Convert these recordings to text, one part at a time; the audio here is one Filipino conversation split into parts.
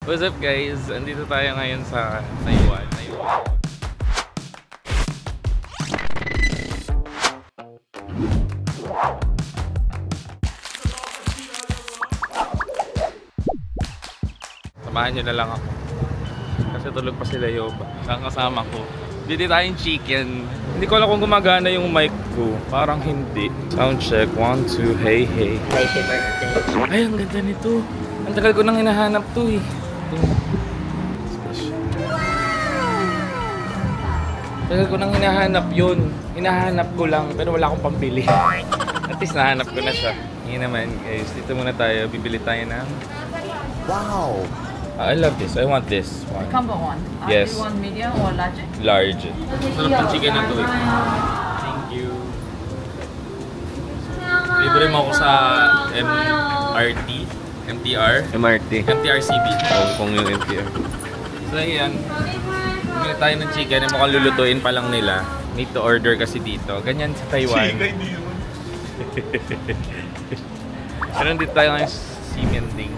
What's up guys? Andito tayo ngayon sa Taiwan. Samahan nyo na lang ako. Kasi tulog pa sila Yoba. Saan kasama ko? Dito tayong chicken. Hindi ko alam kung gumagana yung mic ko. Parang hindi. Sound check. 1, 2. Hey, hey. Happy birthday. Ay, ang ganda nito. Ang tagal ko nang hinahanap to eh. Tagal ko nang hinahanap yun. Hinahanap ko lang pero wala akong pambili. At least nahanap ko na siya. Ngayon naman guys, dito muna tayo. Bibili tayo ng... Wow! I love this. I want this one. Combo one. Yes. You want medium or large? Large. Sarap ng chicken na to eh. Thank you. Libre mo ako sa MRT. MTR? MTRCB. Hong Kong yung MTR. So ayan. Bumili tayo ng chicken. Mukhang lulutuin pa lang nila. Need to order kasi dito. Ganyan sa Taiwan. Chicken yun. Pero dito tayo ngayon cementing.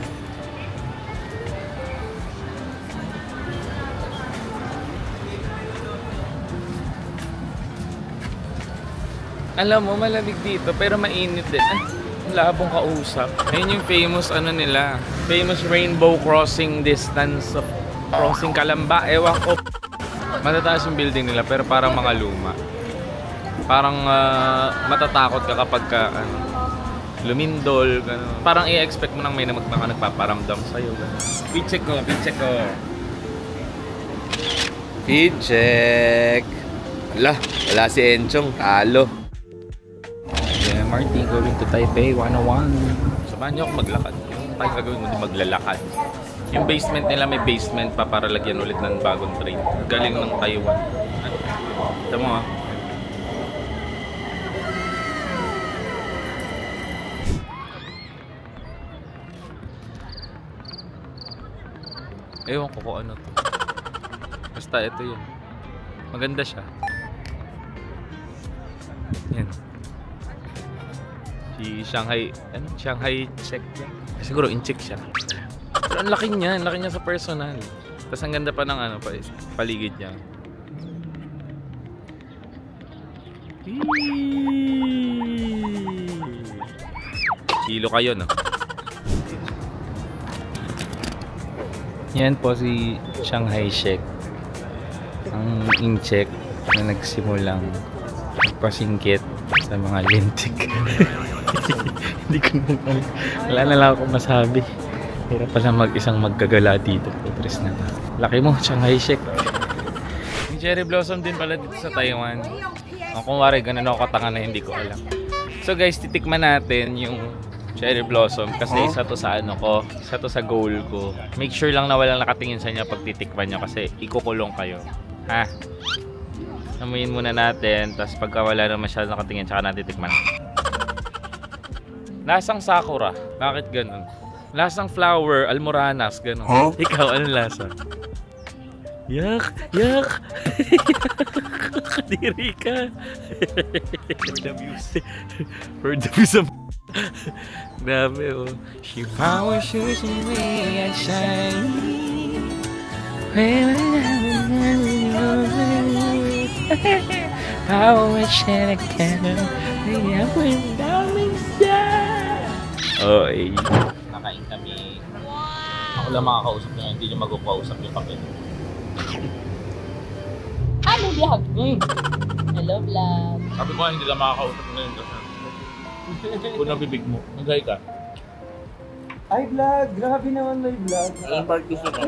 Alam mo, malamig dito pero mainit din. Ay, labong kausap. Ayun yung famous ano nila. Famous rainbow crossing distance of crossing Kalamba. Ewan ko. Matataas yung building nila pero parang mga luma. Parang matatakot ka kapag ka lumindol. Gano. Parang i-expect mo nang may nagpaparamdam sa'yo. Feed check ko, feed check ko. Feed check! Wala si Enchong. Talo. MRT going to Taipei 101. Samahan niyo ako maglakad. Tayo gagawin mo maglalakad. Yung basement nila may basement pa para lagyan ulit ng bagong train. Galing ng Taiwan. Ito mo ha. Ewan ko kung ano to. Basta ito yun. Maganda siya. Yan. Si Shanghai, Shanghai check yan. Siguro in-check siya. Pero ang laki niya sa personal. Tapos ang ganda pa ng paligid niya. Kilo kayo, no? Yan po si Shanghai Shek. Ang in-check na nagsimulang magpasingkit sa mga lintik. Hindi ko naman, wala na lang ako masabi. Hirap pala mag-isang maggagala dito. Putres na. Laki mo, Shanghai Shek. May cherry blossom din pala dito sa Taiwan. Kung wari, ganun ako katanga na hindi ko alam. So guys, titikman natin yung cherry blossom kasi isa to sa isa to sa goal ko. Make sure lang na walang nakatingin sa inyo pag titikman nyo kasi ikukulong kayo. Ha? Amuyin muna natin, tapos pagka wala na masyado nakatingin, tsaka natin titikman. Lasang sakura. Bakit ganun? Lasang flower, almoranas, ganun. Huh? Ikaw, anong lasa? Yak! Yak! Kadiri ka! For the views. For the views of... Grabe, oh. She power shoes away and shine. Power shine again. Yeah, when down oy. Nakain kami. Ako lang makakausap nyo, hindi nyo magkukausap yung kapit. Ano vlog? Hello vlog. Sabi ko hindi lang makakausap ngayon kasi kung nabibig mo, nagay ka. Ay, vlog! Grabe naman may vlog. Anong part gusto mo?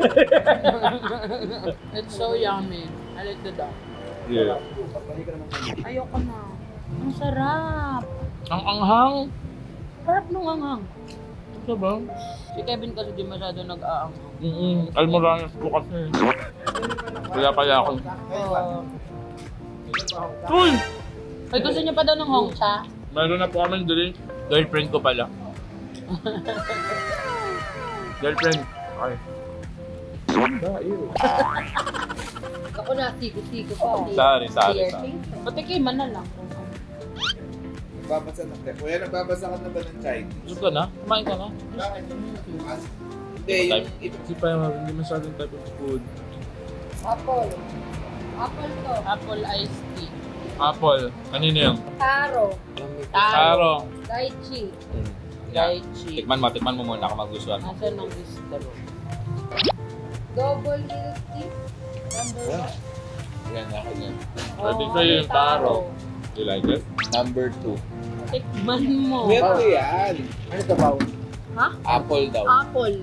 It's so yummy. I like the duck. Yeah. Ayoko na. Ang sarap. Ang anghang. Sarap nung anghang. Ito ba? Si Kevin kasi di masyado nag-aanghang. Almoranas ko kasi. Kaya pala ako. Uy! Ay, gusto niyo pa daw ng hongcha? Meron na po kami drink. Girlfriend ko pala. Girlfriend. Ay. Ako na, sigo-sigo pa. Sorry. Patikiman na lang. Nagbabasa na. Kuya, nagbabasa ka na ba ng Chinese? Gusto ka na? Kumain ka na? Bakit? Kasi pa hindi masyadong type of food. Apple. Apple to. Apple iced tea. Apple. Kanino yung? Taro. Taro. Lychee. Lychee. Tikman mo muna kung magustuhan. Asan ang bistro? Double milk tea. Number 1. Yan, ako yan. Oh, Pwede sa'yo yung taro. You like it? Number 2. Tikman mo. yan. Ano ito ba? Ha? Apple daw. Apple.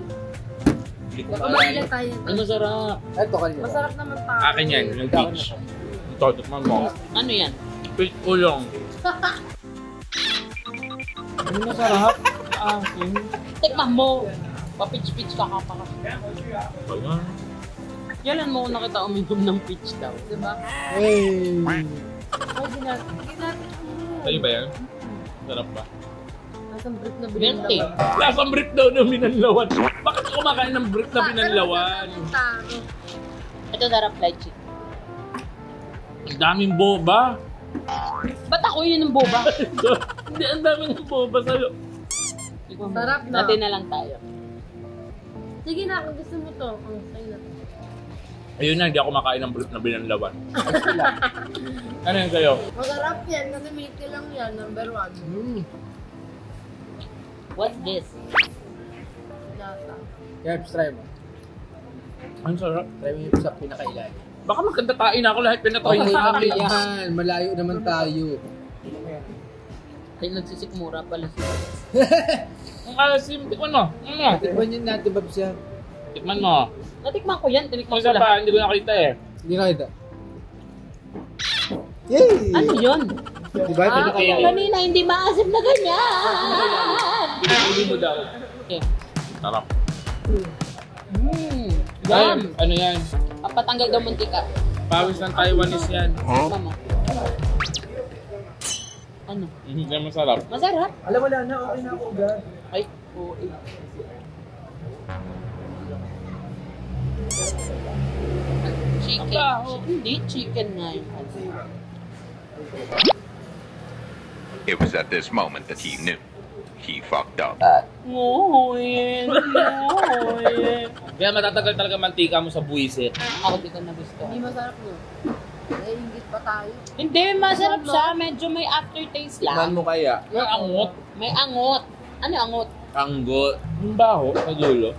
Baka malila tayo. Ay, masarap. Ito kanina. Masarap naman taro. Akin yan, yung peach. Ito, tikman mo. Ano yan? Peach ulong. Ano masarap? Akin. Tikman mo. Papitch-pitch ka ka pala. Ayan. Kailan mo ko nakita uminom ng pitch daw, di ba? Hey! Ay, ginagawa. Sa'yo ba yan? Sarap ba? Nasang brief na Milk tea. binanlawan. Lasang brief daw ng binanlawan. Bakit ako kumakain ng brief na binanlawan? Taro. Ito sarap lychee. Ang daming boba. Ba't ako yun ng boba? Hindi, ang daming boba sa'yo. Sarap na. Natin na lang tayo. Sige na, kung gusto mo to. Ang sa'yo na to. Ayun na, hindi ako makain ng brief na binanlawan. Ano yun sa'yo? Masarap yan kasi milk tea lang yan. Number 1. What's this? Lasa. Kaya try mo. Ang sarap. Try mo yung sa pinakailalim. Baka magkandatain ako lahat pinatry mo sa akin. yan. Malayo naman tayo. Ay, nagsisikmura pala siya. Ang asim, tikman mo. Ano? Tikman yun natin, Babs yan. Tikman mo. Natikman ko yan, tinikman Kung ko isa lang. pa, hindi ko nakita eh. Hindi nakita. Yay! Ano yun? Diba? Kanina hindi maasim na ganyan. Pinuli mo daw. Okay. Sarap. Yum. Ay, ano yan? Papatanggal daw muntika. Pawis ng Taiwanese yan. Mama. Ano? Hindi yan masarap. Masarap. Alam mo na, okay na ako, God. Ay, oo. Chicken. Hindi, chicken nga yun. It was at this moment that he knew. He fucked up. Nguyen. Nguyen. Kaya matatagal talaga mantika mo sa buwisit. Ako di ko na gusto. Hindi masarap no. Naiingit pa tayo. Hindi, masarap siya. Medyo may aftertaste lang. mo kaya? May angot. May angot. Ano angot? Anggot. Yung baho sa dulo.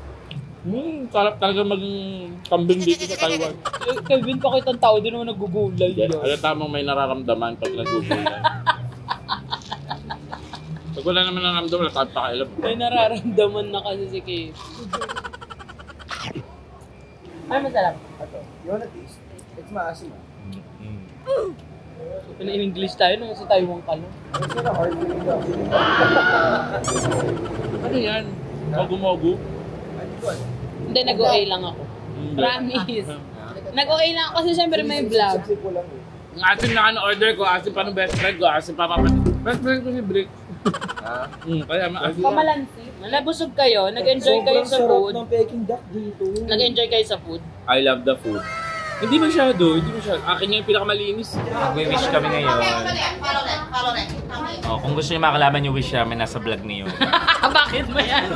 Sarap talaga maging kambing dito sa Taiwan. Kevin, bakit ang tao din naman nagugulay yun? Alam tamang may nararamdaman pag nagugulay. Pag wala naman nararamdaman, nakapakailam. May nararamdaman na kasi si Kev. Ay, masarap. Ito. You wanna taste? It's maasim ah. So, in English tayo nung sa Taiwan ka lang. It's not a hard to eat though. Ano yan? Mogu-mogu? Hindi, nag-OA lang ako. Promise. Nag-OA lang ako kasi syempre may vlog. Sip ko lang eh. Ang asim na order ko, asim pa ng best friend ko, asim pa papat. Best friend ko si Brick. Ha? Kaya maasim. Pamalansi. Nabusog kayo, nag-enjoy kayo sa food. Sobrang sarap ng Peking duck dito. Nag-enjoy kayo sa food. I love the food. Hindi masyado. Akin niya yung pinakamalinis. Mag-wish kami ngayon. Oh, kung gusto niyo makalaman yung wish namin, nasa vlog niyo. Bakit mo yan?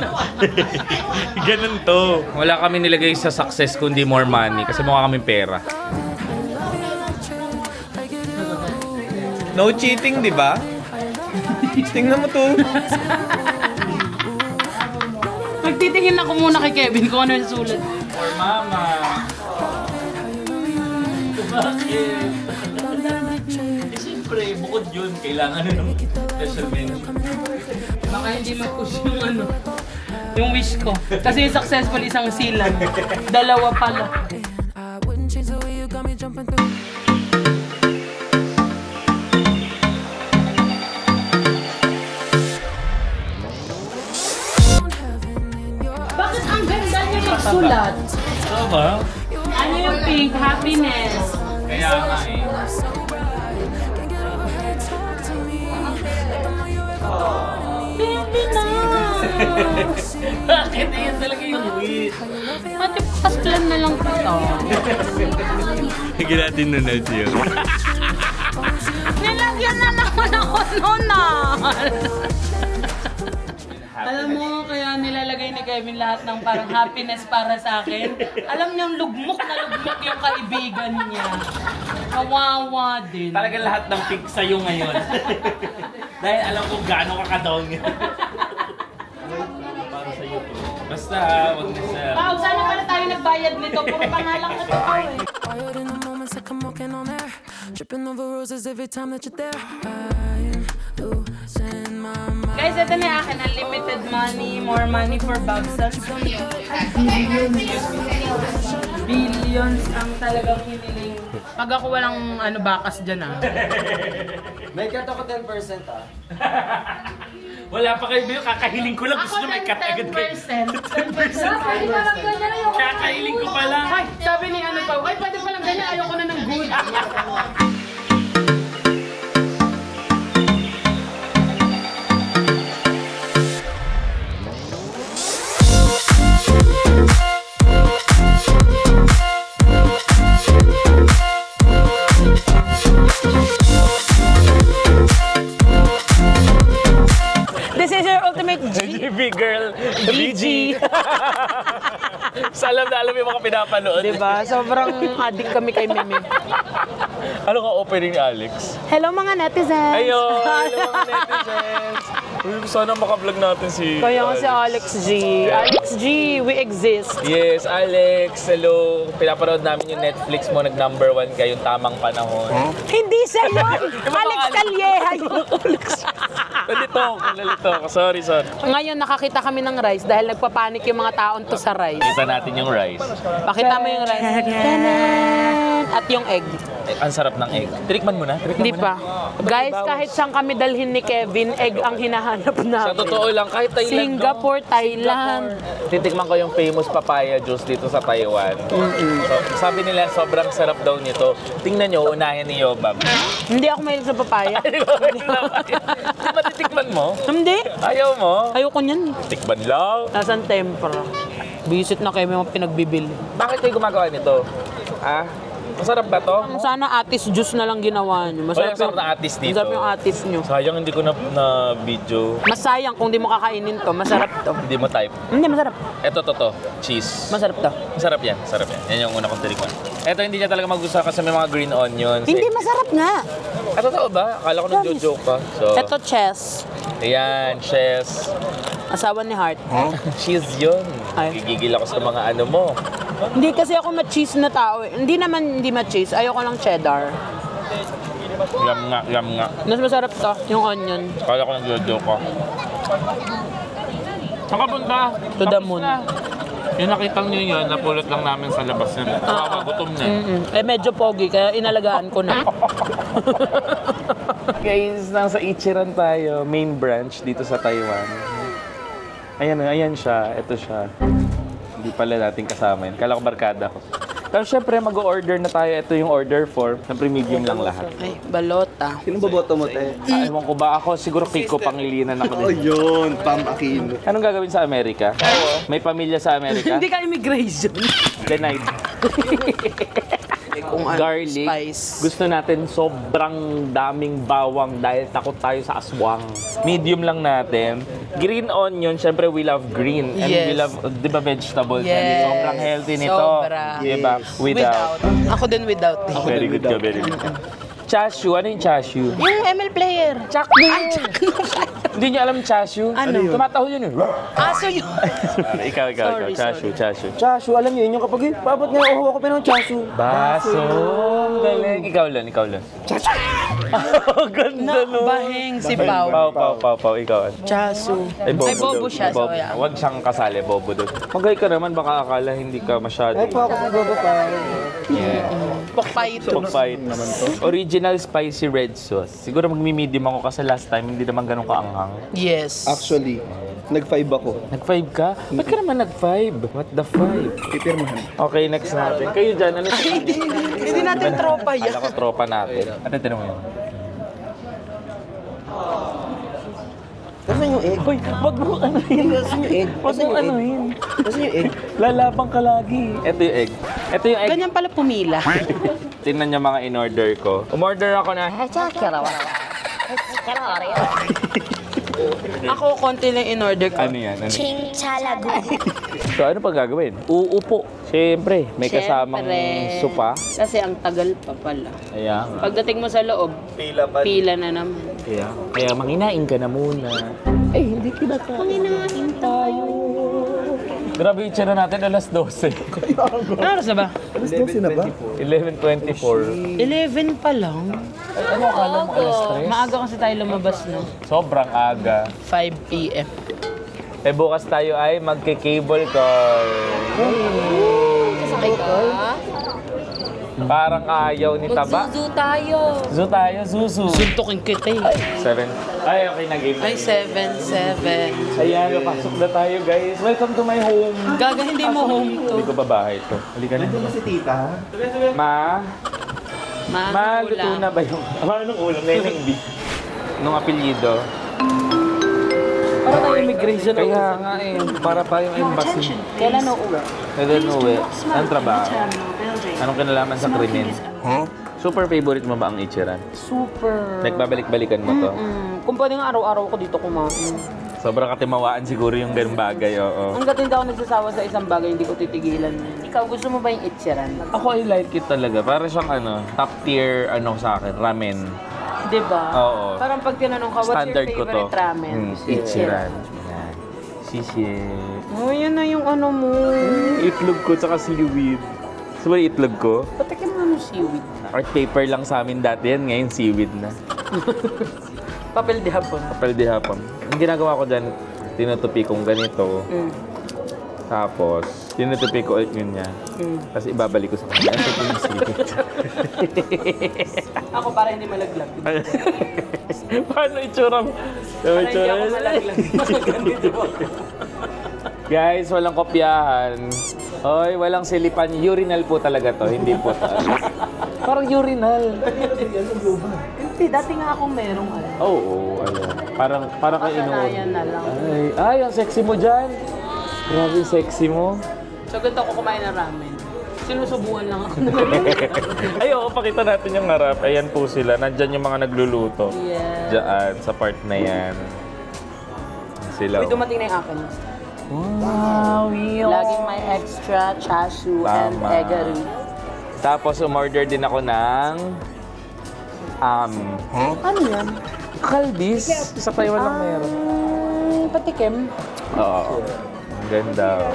Ganun to. Wala kami nilagay sa success kundi more money kasi mukha kaming pera. No cheating, di ba? Tingnan mo to. Magtitingin ako muna kay Kevin kung ano yung sulat. For mama. Bakit? Eh, siyempre, bukod yun, kailangan ng special menu. Baka hindi mag-push yung ano, yung wish ko. Kasi successful isang silang. Dalawa pala. I wouldn't change the way you got me jumping through. Bakit ang ganda niya magsulat? Ano ba? Ano yung pink? Happiness. Kaya nga eh. Baby na! Bakit? Ayan talaga yung wish. Pati paslan na lang ito. Higyan natin nunod yun. Nilagyan na naman ako nun ah! Alam mo, kaya nilalagay ni Kevin lahat ng parang happiness para sa akin. Alam niyo, lugmok na lugmok yung kaibigan niya. Kawawa din. Talagang lahat ng pig sa'yo ngayon. Dahil alam ko gaano kakadong yun. Para sa'yo to. Basta, wag na sa... Wow, sana pala tayo nagbayad nito. Puro pangalang na to eh. Wired in the moments like I'm walking on air. Tripping over roses every time that you're there. I'm losing my mind. Guys, ito na yung akin. Unlimited money, more money for Babsals. Billions ang talagang hiniling. Pag ako walang bakas dyan May cut ako 10% Wala pa kayo, Bill. Kakahiling ko lang. Gusto Ako nyo may ng cut agad kayo. 10%. Kakahiling ko pala. Ay, sabi ni pa, ay pwede palang ganyan, ayoko na ng good. This is your ultimate GB girl, BG. Sa alam na alam yung mga pinapanood. Diba? Sobrang addict kami kay Mimi. Ano ka opening ni Alex? Hello mga netizens! Ayo! Hello mga netizens! Uy, sana makablog natin si Kaya nga si Alex G. Alex G, we exist. Yes, Alex. Hello. Pinapanood namin yung Netflix mo. Nag-number 1 ka yung tamang panahon. Hindi siya yun! Alex Calleja yun! Nalito ako. Sorry. Ngayon nakakita kami ng rice dahil nagpapanik yung mga taon to sa rice. Kita natin yung rice. Pakita mo yung rice. Tanan! At yung egg. Ang sarap ng egg. Tinikman mo na? Hindi pa. Guys, kahit saan kami dalhin ni Kevin, egg ang hinahanap namin. Sa totoo lang, kahit Thailand. Singapore, Thailand. Titikman ko yung famous papaya juice dito sa Taiwan. So, sabi nila, sobrang sarap daw nito. Tingnan nyo, unahin ni Yobab. Hindi ako mahilig sa papaya. Hindi ba titikman mo? Hindi. Ayaw mo? Ayoko niyan. Tikman lang. Nasaan tempura? Visit na kayo may mga pinagbibili. Bakit kayo gumagawa nito? Ah? Masarap ba to? Sana atis juice na lang ginawa niyo. Masarap yung atis dito. Masarap yung atis niyo. Sayang hindi ko na video. Masayang kung di mo kakainin to. Masarap to. Hindi mo type. Hindi, masarap. Eto, cheese. Masarap to. Masarap yan. Yan yung una kong tinikman. Eto, hindi niya talaga magustuhan kasi may mga green onions. Hindi, masarap nga. Ah, totoo ba? Akala ko nag-joke ka. So, Ito, chess. ayan, chess. Asawa ni Heart. Cheese yun. Ay. Gigigil ako sa mga ano mo. Hindi kasi ako ma-cheese na tao eh. Hindi naman hindi ma-cheese. Ayoko ng cheddar. Yum nga. Mas masarap to, yung onion. Akala ko nag-joke ka. Nakapunta. To the moon. Yung nakita nyo yun, napulot lang namin sa labas yun. Gutom na. Eh medyo pogi, kaya inalagaan ko na. Guys, nasa Ichiran tayo, main branch dito sa Taiwan. Ayan siya, ito siya. Hindi pala natin kasama yun. Kala ko barkada ko. Pero syempre, mag-order na tayo. Ito yung order for. Siyempre, medium lang lahat. Ay, balota. Sino boboto mo, te? Ewan ko ba ako, siguro Kiko Pangilinan ako Oh, din. yun. Pam Aquino. Anong gagawin sa Amerika? May pamilya sa Amerika? Hindi ka immigration. Denied. Kung ano, Garlic. spice. Gusto natin sobrang daming bawang dahil takot tayo sa aswang. Medium lang natin. Green onion, syempre we love green. And Yes. we love, di ba, vegetables? Yes. Sobrang healthy nito. Sobra. Di ba? Without. Ako din without. Very good ka, very good. Chashu, ano yung chashu? Yung ML player. Chuck Hindi niyo alam chashu? Ano? Tumatahol yun eh. Aso yun. Ikaw. Sorry, Chashu. Chashu, alam niyo yun yung kapag paabot nga uho ko pa ng chashu. Baso. Galing. Ikaw lang. Chashu. Ganda no. Baheng si Pao. Pau, ikaw. Chasu. Ay, bobo daw. siya. So, yeah. Huwag siyang kasali, bobo doon. Magay ka naman, baka akala hindi ka masyado. Ay po ako sa bobo pa. Pokpay ito. Pag-fight naman to. Original spicy red sauce. Siguro magmi-medium ako kasi last time hindi naman ganun kaanghang. Yes. Actually, nag-5 ako. Nag-5 ka? Ba't ka naman nag-5? What the 5? Pipirmahan. Okay, next natin. Kayo dyan, ano Hindi natin tropa yan. Kala ko tropa natin. Ate, tinong mo yun. Nasaan yung egg? Hoy, wag mo anuhin. Nasaan yung egg? Wag mo anuhin. Nasaan yung egg? Lalabang ka lagi. Ito yung egg. Ito yung egg. Ganyan pala pumila. Tingnan niyo mga in-order ko. Umorder ako na Ako, konti lang in-order ko. Ano yan? Ano? Chinchalago. So, ano pa gagawin? Uupo. Siyempre, may kasamang Siyempre. sopa. Kasi ang tagal pa pala. Ayan. Pagdating mo sa loob, pila na naman. Kaya manginain ka na muna. Eh, hindi kinakain. Panginain tayo. Grabe yung tsura natin, alas 12. Ano oras na ba? Alas 12 na ba? 11:24. 11 pa lang. Ay, ano akala mo alas 3? Maaga kasi tayo lumabas, no? Sobrang aga. 5 p.m. Eh, bukas tayo ay magke-cable car. Kasakay ka? Parang ayaw ni Taba. Magzuzu tayo. Zuzu tayo, Zuzu. Suntukin kita eh. 7. Ay, okay na game. Ay, 7. Ayan, napasok na tayo guys. Welcome to my home. Gaga, hindi mo home to. Hindi ko ba bahay to? Halika na. Ito si tita. Ma, Ma, luto na ba yung... Anong ulam? Neneng B. Nung apelyido. Para tayo immigration. Kaya nga eh. Para pa yung embassy. Kailan na uwi? Kailan uwi? Anong trabaho? Anong kinalaman sa krimen? Super favorite mo ba ang Ichiran? Super. Nagbabalik-balikan mo to? Kung pwede nga araw-araw ko dito kumain. Sobrang katimawaan siguro yung ganung bagay, oo. Hanggat hindi ako nagsasawa sa isang bagay, hindi ko titigilan. Ikaw, gusto mo ba yung Ichiran? Ako, I like it talaga. Para siyang top tier sa akin, ramen. Diba? Oo. Parang pag tinanong ka, what's Standard your ko to. favorite ramen? Ichiran. Yan. Sisi. Oh, yan na yung ano mo. Itlog ko tsaka seaweed. So ba itlog ko? Patikin mo ano seaweed. Art paper lang sa amin dati yan, ngayon seaweed na. Papel de hapon. Kapal di hapon. Ang ginagawa ko dyan, tinutupi kong ganito. Tapos, tinutupi ko ulit yun niya. Tapos ibabalik ko sa kanya. Ito po yung seaweed. Ako para hindi malaglag. Paano itsura mo? Para hindi ako malaglag. Guys, walang kopyahan. Hoy, walang silipan. Urinal po talaga to, hindi po to. Parang urinal. Hindi, dati nga akong merong ano. Oo, ayan. Parang kayo Kasanayan na lang. Ay, ang sexy mo dyan. Grabe yung sexy mo. So, ganito ako kumain ng ramen. Sinusubuan lang ako. Ay, oo, pakita natin yung harap. Ayan po sila. Nandyan yung mga nagluluto. Yeah. Diyan, sa part na yan. Sila. Uy, dumating na yung akin. Wow, Laging may extra chashu and Tama. eggery. Tapos, umorder din ako ng... Ano yan? Kalbis. Sa Taiwan lang meron. Patikim. Oo. Ang ganda.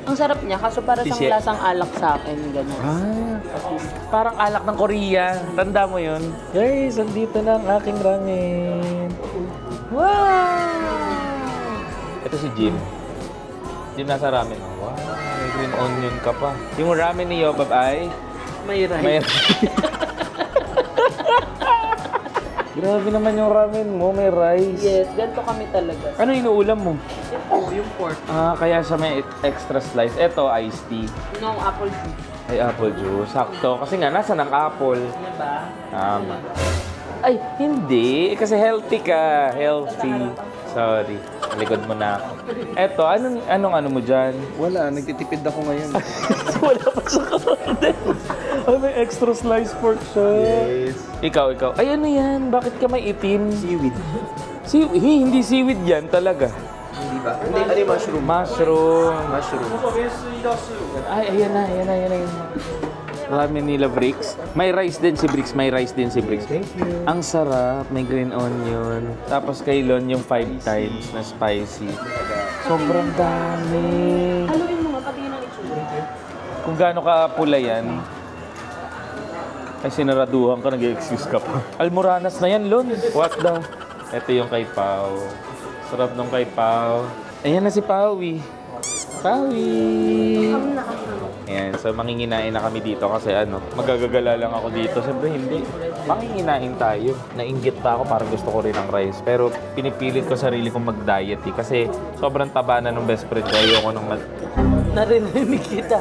Ang sarap niya, kaso para Sisi. siyang lasang alak sa akin. Ganun. Parang alak ng Korea. Tanda mo yun? Guys, andito na ang aking ramen. Wow! Ito si Jim. Jim, nasa ramen. Wow, may green onion ka pa. Yung ramen ni Yobab ay... May rice. May... Grabe naman yung ramen mo, may rice. Yes, ganito kami talaga. Ano inuulam mo? Ito, yung pork. Kaya siya may extra slice. Ito, iced tea. No, apple juice. Ay, apple juice. Sakto. Kasi nga, nasa ng apple. Diba? Tama. Ay, hindi. Kasi healthy ka. Healthy. Sorry. Likod mo na ako. Eto, anong ano mo dyan? Wala, nagtitipid ako ngayon. Wala pa sa kanin. Ay, may extra slice pork siya. Yes. Ikaw. Ay, ano yan? Bakit ka may itim? Seaweed. Hindi seaweed yan talaga. Hindi ba? Hindi, ano yung mushroom? Mushroom. Ay, ayan na. Ramen nila Bricks. May rice din si Bricks. Thank you. Ang sarap. May green onion. Tapos kay Lon yung 5 times na spicy. Sobrang dami. Haluin mo nga, pati ng itsura. Kung gaano ka pula yan, ay sinaraduhan ka, nag-excuse ka pa. Almoranas na yan, Lon. What the? Ito yung kay Pao. Sarap nung kay Pao. Ayan na si Pawi. Ayan, so manginginain na kami dito kasi magagagala lang ako dito. Siyempre hindi. Manginginain tayo. Nainggit pa ako, parang gusto ko rin ng rice. Pero pinipilit ko sarili kong mag-diet kasi sobrang taba na ng best friend ko. Ayoko nung Narinig kita.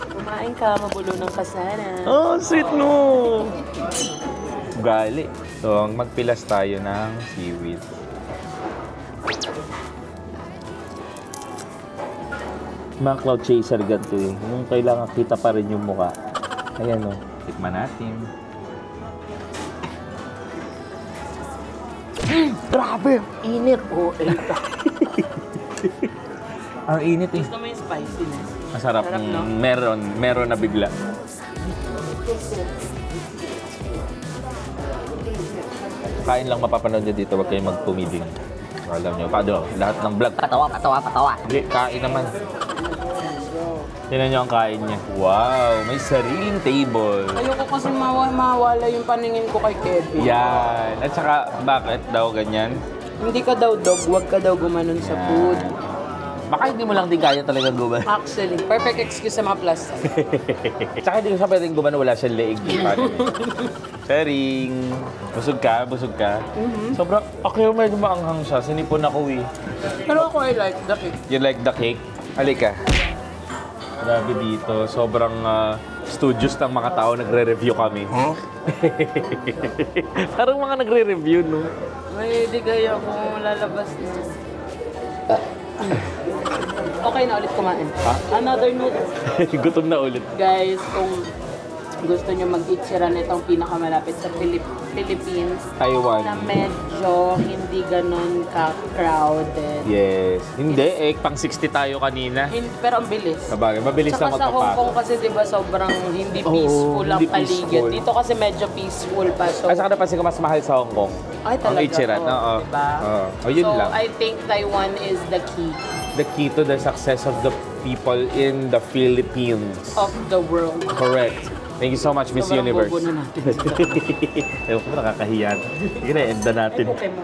Kumain ka, mabulo ng kasana. Oh, sweet no! Gali. So, magpilas tayo ng seaweed. Mga cloud chaser ganito eh. Yung kailangan kita pa rin yung mukha. Ayan o. Tikman natin. Grabe! Init. Oh, Ang init eh. Gusto mo yung spiciness? Masarap. Sarap, no? Meron na bigla. Kain lang mapapanood nyo dito, huwag kayong magpumiding. Alam nyo, lahat ng vlog. Patawa. Hindi, kain naman. Tingnan nyo ang kain niya. Wow, may sariling table. Ayoko kasi mawala yung paningin ko kay Kevin. Yan. At saka, bakit daw ganyan? Hindi ka daw dog, huwag ka daw gumanon sa food. Baka hindi mo lang din kaya talaga gumawa. Actually, perfect excuse sa mga plus size. Tsaka hindi ko siya pwedeng gumano, wala siyang leeg. Sharing. Busog ka. Sobrang, okay, medyo maanghang siya. Sinipon ako eh. Pero ako I like the cake. You like the cake? Halika. Grabe dito. Sobrang studios ng mga tao. Nagre-review kami. Huh? Parang mga nagre-review, no? May di kaya ako lalabas na. Okay na ulit kumain. Ha? Another note. Gutom na ulit. Guys, kung gusto nyo mag-itchira nitong pinakamalapit sa Philippines, Taiwan. na medyo hindi ganon ka-crowded. Yes. Hindi, pang 60 tayo kanina. Pero ang bilis. Sabagay, mabilis Tsaka lang sa Hong Kong magpapako. kasi diba sobrang hindi peaceful ang hindi paligid. peaceful. Dito kasi medyo peaceful pa. So, Ay, saka napansin ko mas mahal sa Hong Kong. ay Ang talaga. Ichiran, oo. Diba? Oh, yun so, lang. I think Taiwan is the key The key to the success of the people in the Philippines. of the world. Correct. Thank you so much, Miss Sobrang Universe. bobo na natin. Ewan ko, nakakahiyan. Sige na, end na natin. Ay, okay mo.